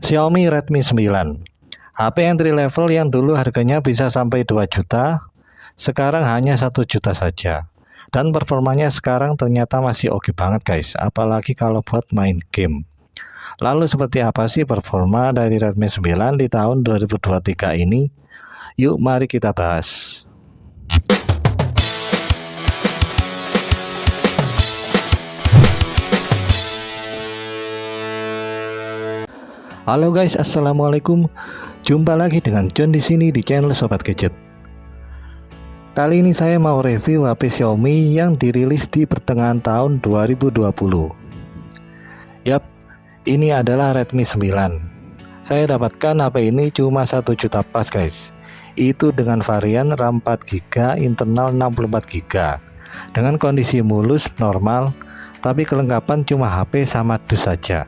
Xiaomi Redmi 9. HP entry level yang dulu harganya bisa sampai 2 juta, sekarang hanya 1 juta saja. Dan performanya sekarang ternyata masih oke banget guys, apalagi kalau buat main game. Lalu seperti apa sih performa dari Redmi 9 di tahun 2023 ini? Yuk mari kita bahas. Halo guys, assalamualaikum. Jumpa lagi dengan John di sini di channel Sobat Gadget. Kali ini saya mau review HP Xiaomi yang dirilis di pertengahan tahun 2020. Yap, ini adalah Redmi 9. Saya dapatkan HP ini cuma 1 juta pas guys. Itu dengan varian RAM 4GB, internal 64GB. Dengan kondisi mulus normal, tapi kelengkapan cuma HP sama dus saja.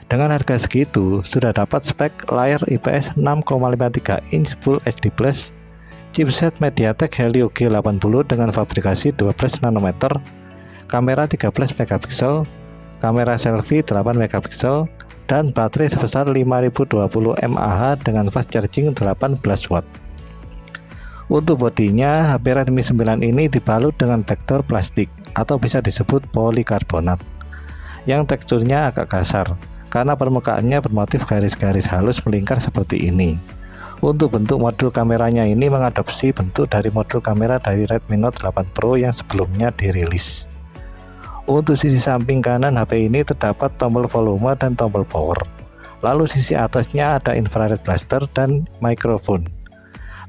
Dengan harga segitu, sudah dapat spek layar IPS 6,53 inch Full HD+, chipset MediaTek Helio G80 dengan fabrikasi 12 nanometer, kamera 13 megapiksel, kamera selfie 8 megapiksel, dan baterai sebesar 5020 mAh dengan fast charging 18 watt. Untuk bodinya, HP Redmi 9 ini dibalut dengan vektor plastik atau bisa disebut polikarbonat yang teksturnya agak kasar karena permukaannya bermotif garis-garis halus melingkar seperti ini. Untuk bentuk modul kameranya ini mengadopsi bentuk dari modul kamera dari Redmi Note 8 Pro yang sebelumnya dirilis. Untuk sisi samping kanan HP ini terdapat tombol volume dan tombol power. Lalu sisi atasnya ada infrared blaster dan mikrofon.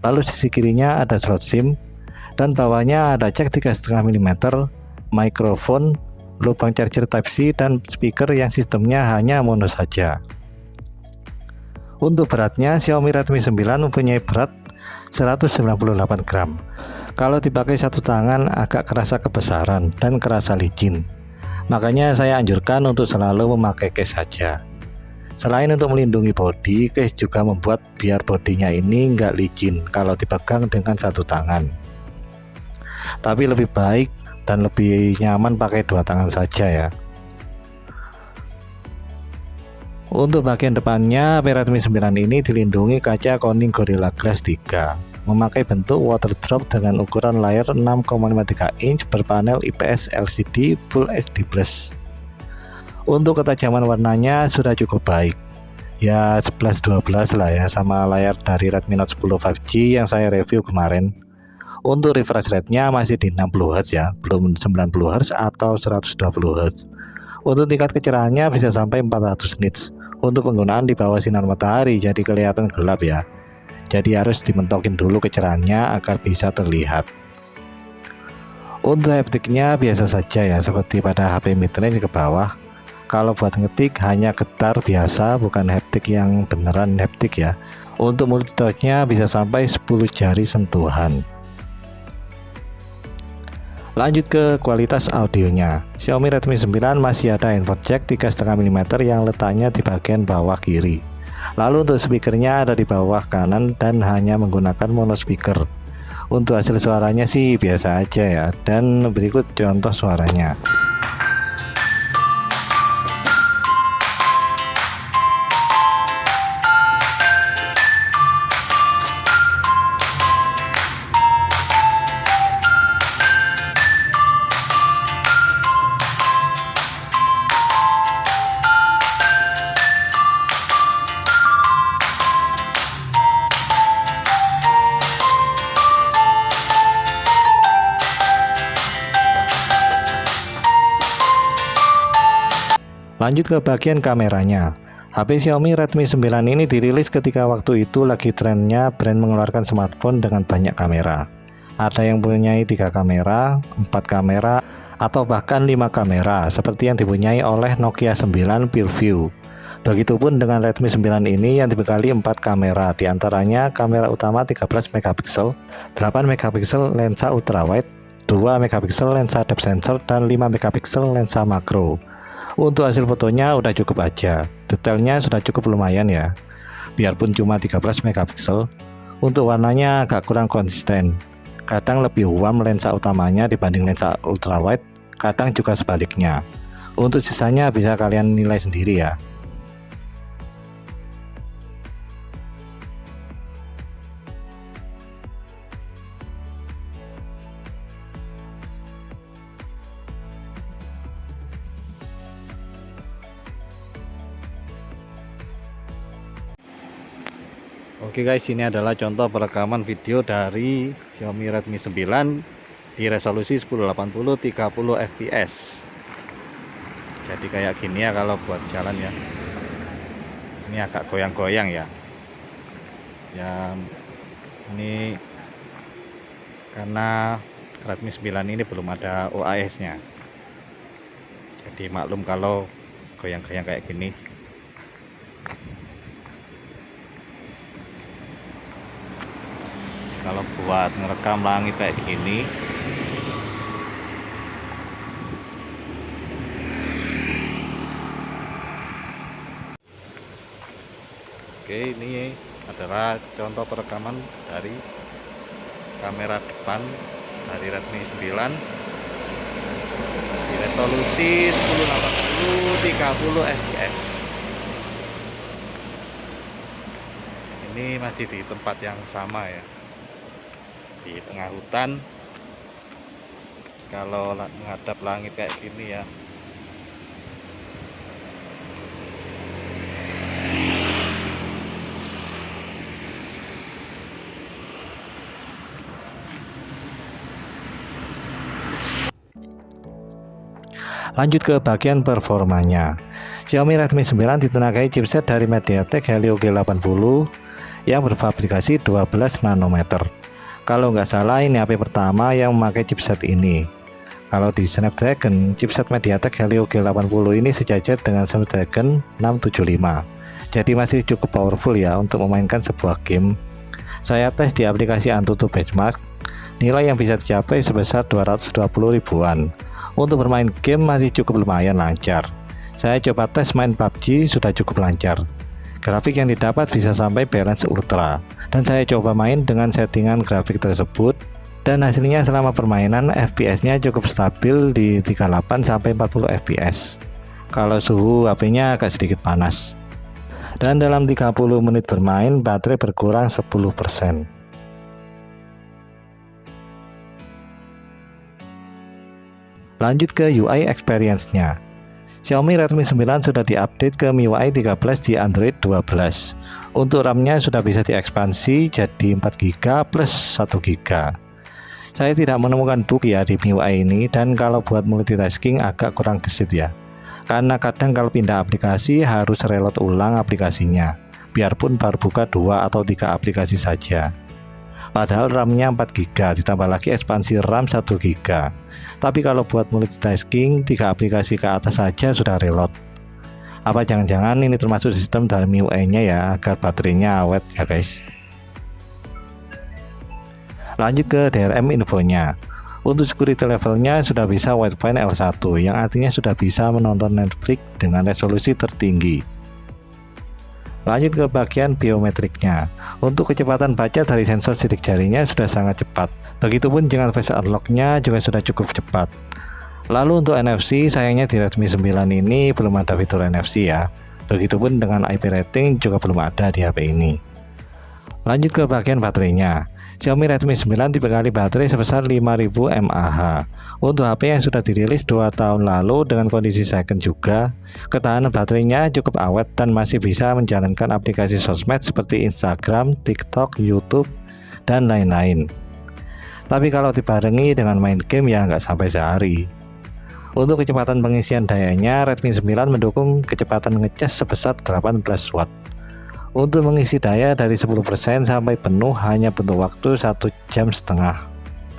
Lalu sisi kirinya ada slot SIM dan bawahnya ada jack 3,5 mm, mikrofon, lubang charger Type-C, dan speaker yang sistemnya hanya mono saja. Untuk beratnya, Xiaomi Redmi 9 mempunyai berat 198 gram. Kalau dipakai satu tangan agak kerasa kebesaran dan kerasa licin. Makanya saya anjurkan untuk selalu memakai case saja. Selain untuk melindungi bodi, case juga membuat biar bodinya ini nggak licin kalau dipegang dengan satu tangan. Tapi lebih baik dan lebih nyaman pakai dua tangan saja ya. Untuk bagian depannya, HP Redmi 9 ini dilindungi kaca Corning Gorilla Glass 3, memakai bentuk water drop dengan ukuran layar 6,53 inch berpanel IPS LCD Full HD+. Untuk ketajaman warnanya sudah cukup baik, ya 11-12 lah ya, sama layar dari Redmi Note 10 5G yang saya review kemarin. Untuk refresh rate-nya masih di 60Hz ya, belum 90Hz atau 120Hz. Untuk tingkat kecerahannya bisa sampai 400 nits. Untuk penggunaan di bawah sinar matahari jadi kelihatan gelap ya. Jadi harus dimentokin dulu kecerahannya agar bisa terlihat. Untuk haptiknya biasa saja ya, seperti pada HP midrange ke bawah. Kalau buat ngetik hanya getar biasa, bukan haptik yang beneran haptik ya. Untuk multitouch-nya bisa sampai 10 jari sentuhan. Lanjut ke kualitas audionya. Xiaomi Redmi 9 masih ada input jack 3,5 mm yang letaknya di bagian bawah kiri. Lalu untuk speakernya ada di bawah kanan dan hanya menggunakan mono speaker. Untuk hasil suaranya sih biasa aja ya, dan berikut contoh suaranya. Lanjut ke bagian kameranya. HP Xiaomi Redmi 9 ini dirilis ketika waktu itu lagi trennya brand mengeluarkan smartphone dengan banyak kamera. Ada yang mempunyai 3 kamera, 4 kamera, atau bahkan 5 kamera seperti yang dipunyai oleh Nokia 9 PureView. Begitupun dengan Redmi 9 ini yang dibekali 4 kamera, diantaranya kamera utama 13 megapiksel, 8 megapiksel lensa ultrawide, 2 megapiksel lensa depth sensor, dan 5 megapiksel lensa makro. Untuk hasil fotonya udah cukup aja, detailnya sudah cukup lumayan ya, biarpun cuma 13 megapiksel. Untuk warnanya agak kurang konsisten, kadang lebih warm lensa utamanya dibanding lensa ultrawide, kadang juga sebaliknya. Untuk sisanya bisa kalian nilai sendiri ya. Oke guys, ini adalah contoh perekaman video dari Xiaomi Redmi 9 di resolusi 1080 30 fps. Jadi kayak gini ya kalau buat jalan ya. Ini agak goyang-goyang ya. Ya ini karena Redmi 9 ini belum ada OIS-nya. Jadi maklum kalau goyang-goyang kayak gini. Kalau buat merekam langit kayak gini, oke, ini adalah contoh perekaman dari kamera depan dari Redmi 9 di resolusi 1080 30 fps. Ini masih di tempat yang sama ya, di tengah hutan. Kalau menghadap langit kayak gini ya, lanjut ke bagian performanya. Xiaomi Redmi 9 ditenagai chipset dari MediaTek Helio G80 yang berfabrikasi 12 nanometer. Kalau nggak salah ini HP pertama yang memakai chipset ini. Kalau di Snapdragon, chipset MediaTek Helio G80 ini sejajar dengan Snapdragon 675. Jadi masih cukup powerful ya untuk memainkan sebuah game. Saya tes di aplikasi AnTuTu Benchmark, nilai yang bisa dicapai sebesar 220 ribuan. Untuk bermain game masih cukup lumayan lancar. Saya coba tes main PUBG sudah cukup lancar. Grafik yang didapat bisa sampai balance ultra. Dan saya coba main dengan settingan grafik tersebut. Dan hasilnya selama permainan FPS-nya cukup stabil di 38 sampai 40 FPS. Kalau suhu HP-nya agak sedikit panas. Dan dalam 30 menit bermain baterai berkurang 10%. Lanjut ke UI experience-nya. Xiaomi Redmi 9 sudah diupdate ke MIUI 13 di Android 12. Untuk RAM-nya sudah bisa diekspansi jadi 4GB plus 1GB. Saya tidak menemukan bug ya di MIUI ini, dan kalau buat multitasking agak kurang gesit ya. Karena kadang kalau pindah aplikasi harus reload ulang aplikasinya, biarpun baru buka 2 atau 3 aplikasi saja. Padahal RAM-nya 4GB ditambah lagi ekspansi RAM 1GB. Tapi kalau buat multitasking 3 aplikasi ke atas saja sudah reload. Apa jangan-jangan ini termasuk sistem dari MIUI-nya ya, agar baterainya awet ya guys. Lanjut ke DRM infonya. Untuk security levelnya sudah bisa Wi-Fi L1, yang artinya sudah bisa menonton Netflix dengan resolusi tertinggi. Lanjut ke bagian biometriknya. Untuk kecepatan baca dari sensor sidik jarinya sudah sangat cepat. Begitupun dengan face unlock-nya juga sudah cukup cepat. Lalu untuk NFC, sayangnya di Redmi 9 ini belum ada fitur NFC ya. Begitupun dengan IP rating juga belum ada di HP ini. Lanjut ke bagian baterainya. Xiaomi Redmi 9 dibekali baterai sebesar 5000 mAh. Untuk HP yang sudah dirilis 2 tahun lalu dengan kondisi second juga, ketahanan baterainya cukup awet dan masih bisa menjalankan aplikasi sosmed seperti Instagram, TikTok, YouTube, dan lain-lain. Tapi kalau dibarengi dengan main game ya nggak sampai sehari. Untuk kecepatan pengisian dayanya, Redmi 9 mendukung kecepatan ngecas sebesar 18 Watt. Untuk mengisi daya dari 10% sampai penuh hanya butuh waktu 1,5 jam.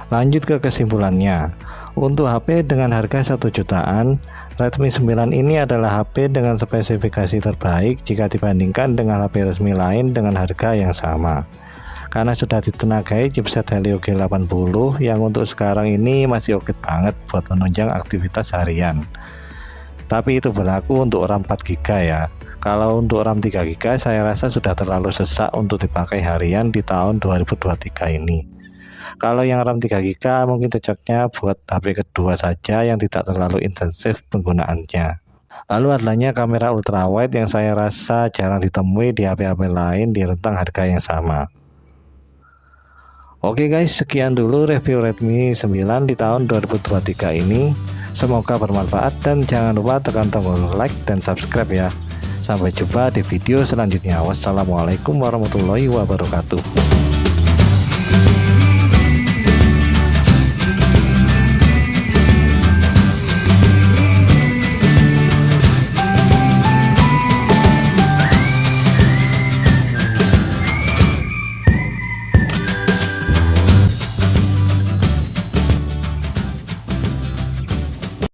Lanjut ke kesimpulannya. Untuk HP dengan harga 1 jutaan, Redmi 9 ini adalah HP dengan spesifikasi terbaik jika dibandingkan dengan HP resmi lain dengan harga yang sama. Karena sudah ditenagai chipset Helio G80 yang untuk sekarang ini masih oke banget buat menunjang aktivitas harian. Tapi itu berlaku untuk RAM 4GB ya. Kalau untuk RAM 3GB saya rasa sudah terlalu sesak untuk dipakai harian di tahun 2023 ini. Kalau yang RAM 3GB mungkin cocoknya buat HP kedua saja yang tidak terlalu intensif penggunaannya. Lalu adanya kamera ultrawide yang saya rasa jarang ditemui di HP-HP lain di rentang harga yang sama. Oke guys, sekian dulu review Redmi 9 di tahun 2023 ini. Semoga bermanfaat dan jangan lupa tekan tombol like dan subscribe ya. Sampai jumpa di video selanjutnya. Wassalamualaikum warahmatullahi wabarakatuh.